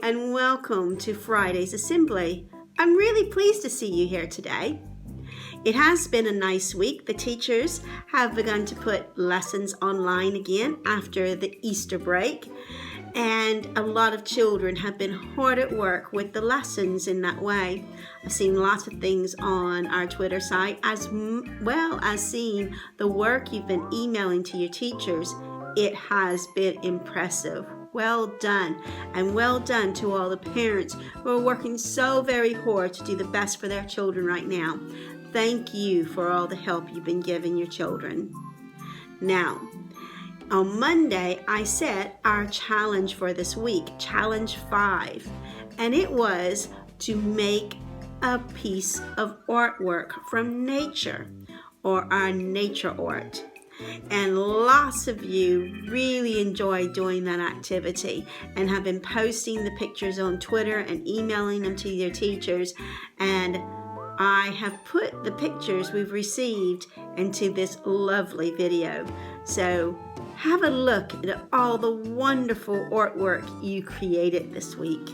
and welcome to Friday's Assembly. I'm really pleased to see you here today. It has been a nice week. The teachers have begun to put lessons online again after the Easter break, and a lot of children have been hard at work with the lessons in that way. I've seen lots of things on our Twitter site, as well as seeing the work you've been emailing to your teachers. It has been impressive. Well done, and well done to all the parents who are working so very hard to do the best for their children right now. Thank you for all the help you've been giving your children. Now, on Monday, I set our challenge for this week, Challenge 5, and it was to make a piece of artwork from nature, or our nature art. And lots of you really enjoyed doing that activity and have been posting the pictures on Twitter and emailing them to your teachers. And I have put the pictures we've received into this lovely video. So have a look at all the wonderful artwork you created this week.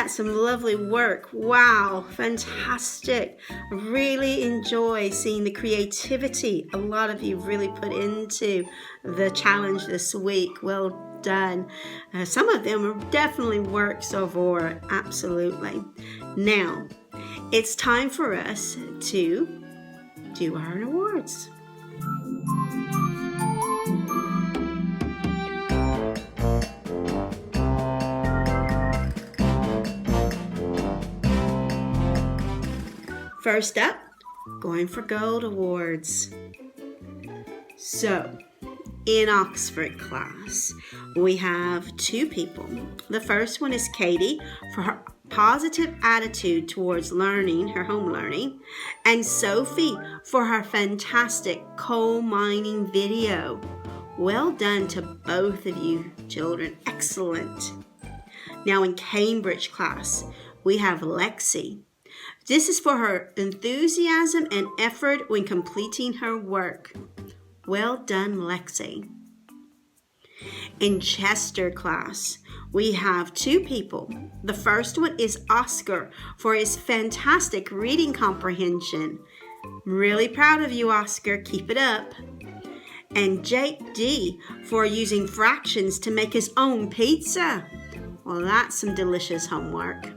that's some lovely work. Wow, fantastic. I really enjoy seeing the creativity a lot of you really put into the challenge this week. Well done. Some of them are definitely works of art, absolutely. Now, it's time for us to do our awards. First up, going for gold awards. So, in Oxford class, we have two people. The first one is Katie for her positive attitude towards learning, her home learning, and Sophie for her fantastic coal mining video. Well done to both of you children, excellent. Now in Cambridge class, we have Lexi. This is for her enthusiasm and effort when completing her work. Well done, Lexi. In Chester class, we have two people. The first one is Oscar for his fantastic reading comprehension. I'm really proud of you, Oscar. Keep it up. And Jake D for using fractions to make his own pizza. Well, that's some delicious homework.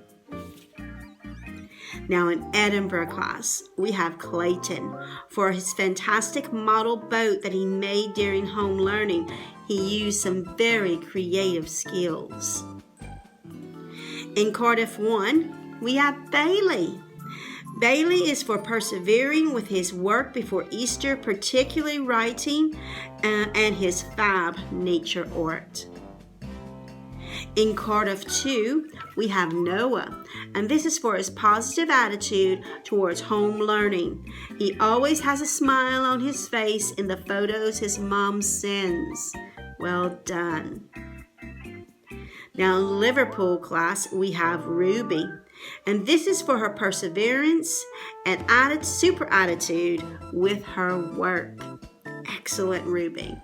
Now in Edinburgh class, we have Clayton for his fantastic model boat that he made during home learning. He used some very creative skills. In Cardiff 1, we have Bailey. Bailey is for persevering with his work before Easter, particularly writing and his fab nature art. In Cardiff 2, we have Noah, and this is for his positive attitude towards home learning. He always has a smile on his face in the photos his mom sends. Well done. Now in Liverpool class, we have Ruby, and this is for her perseverance and super attitude with her work. Excellent, Ruby.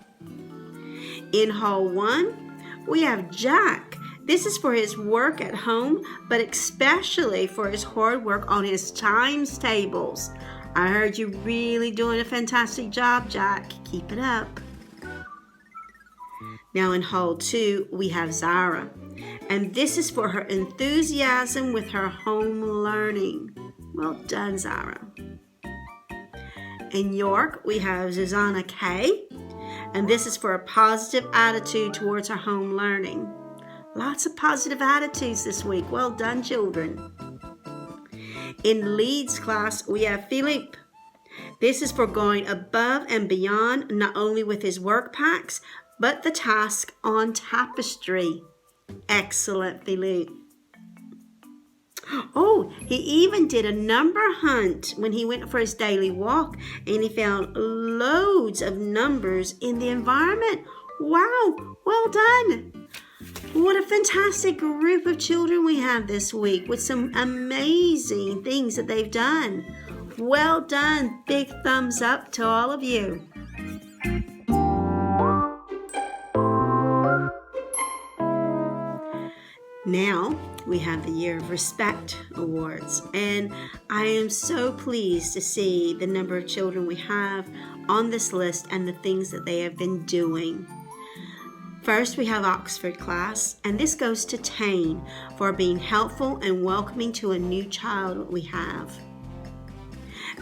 In Hall 1, we have Jack. This is for his work at home, but especially for his hard work on his times tables. I heard you really doing a fantastic job, Jack. Keep it up. Now in Hall 2, we have Zara, and this is for her enthusiasm with her home learning. Well done, Zara. In York, we have Susanna K, and this is for a positive attitude towards her home learning. Lots of positive attitudes this week. Well done, children. In Leeds class, we have Philippe. This is for going above and beyond, not only with his work packs, but the task on tapestry. Excellent, Philippe. Oh, he even did a number hunt when he went for his daily walk, and he found loads of numbers in the environment. Wow, well done. What a fantastic group of children we have this week with some amazing things that they've done. Well done. Big thumbs up to all of you. Now we have the Year of Respect Awards, and I am so pleased to see the number of children we have on this list and the things that they have been doing. First, we have Oxford class, and this goes to Tane for being helpful and welcoming to a new child we have.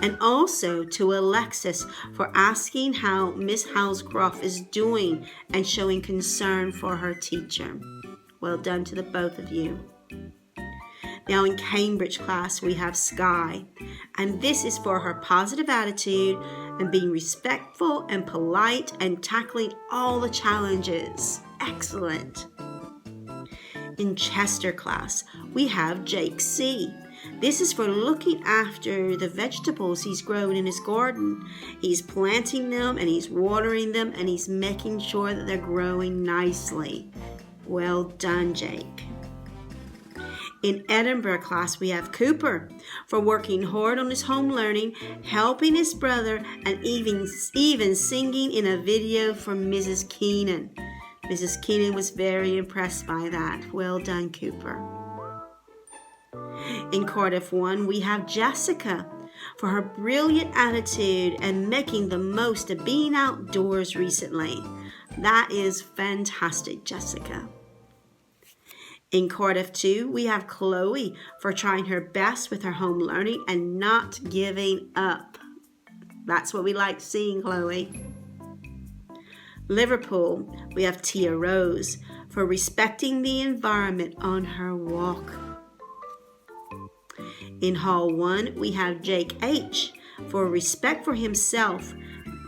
And also to Alexis for asking how Miss Halscroft is doing and showing concern for her teacher. Well done to the both of you. Now in Cambridge class, we have Sky, and this is for her positive attitude and being respectful and polite and tackling all the challenges. Excellent. In Chester class, we have Jake C. This is for looking after the vegetables he's grown in his garden. He's planting them and he's watering them and he's making sure that they're growing nicely. Well done, Jake. In Edinburgh class, we have Cooper for working hard on his home learning, helping his brother, and even singing in a video for Mrs. Keenan. Mrs. Keenan was very impressed by that. Well done, Cooper. In Cardiff 1, we have Jessica for her brilliant attitude and making the most of being outdoors recently. That is fantastic, Jessica. In Cardiff 2, we have Chloe for trying her best with her home learning and not giving up. That's what we like seeing, Chloe. Liverpool, we have Tia Rose for respecting the environment on her walk. In Hall 1, we have Jake H for respect for himself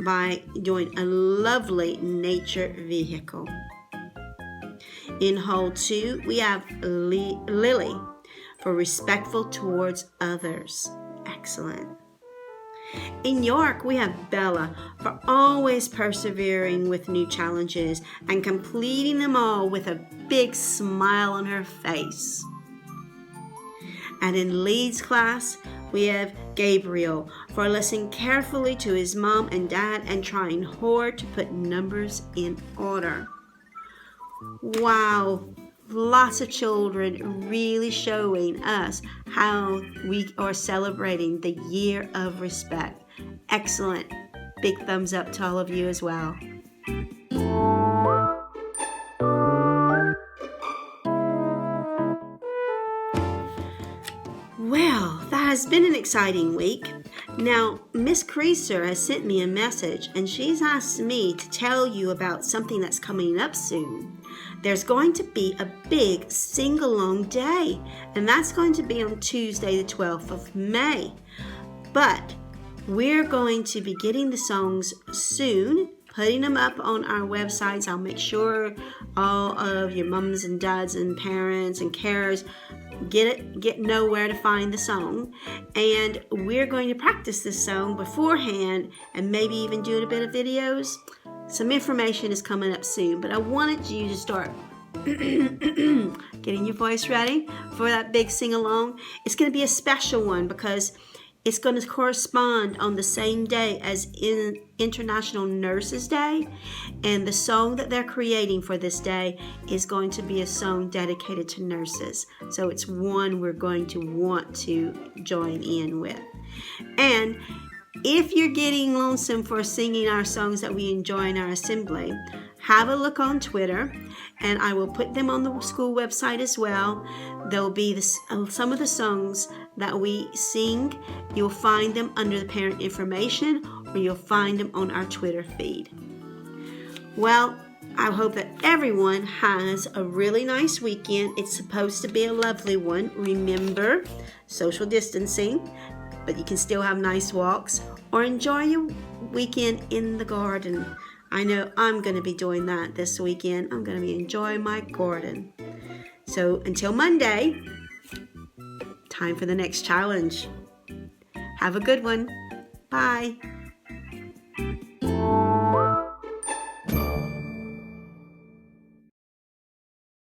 by doing a lovely nature vehicle. In Hall 2, we have Lily for respectful towards others. Excellent. In York, we have Bella for always persevering with new challenges and completing them all with a big smile on her face. And in Leeds class, we have Gabriel for listening carefully to his mom and dad and trying hard to put numbers in order. Wow, lots of children really showing us how we are celebrating the Year of Respect. Excellent. Big thumbs up to all of you as well. Well, that has been an exciting week. Now, Miss Creaser has sent me a message and she's asked me to tell you about something that's coming up soon. There's going to be a big sing-along day, and that's going to be on Tuesday, the 12th of May. But we're going to be getting the songs soon, putting them up on our websites. I'll make sure all of your mums and dads and parents and carers know where to find the song. And we're going to practice this song beforehand and maybe even do a bit of videos. Some information is coming up soon, but I wanted you to start getting your voice ready for that big sing-along. It's going to be a special one because it's going to correspond on the same day as International Nurses Day, and the song that they're creating for this day is going to be a song dedicated to nurses. So it's one we're going to want to join in with. And if you're getting lonesome for singing our songs that we enjoy in our assembly, have a look on Twitter, and I will put them on the school website as well. There'll be some of the songs that we sing. You'll find them under the parent information, or you'll find them on our Twitter feed. Well, I hope that everyone has a really nice weekend. It's supposed to be a lovely one. Remember, social distancing, but you can still have nice walks or enjoy your weekend in the garden. I know I'm going to be doing that this weekend. I'm going to be enjoying my garden. So until Monday, time for the next challenge. Have a good one. Bye.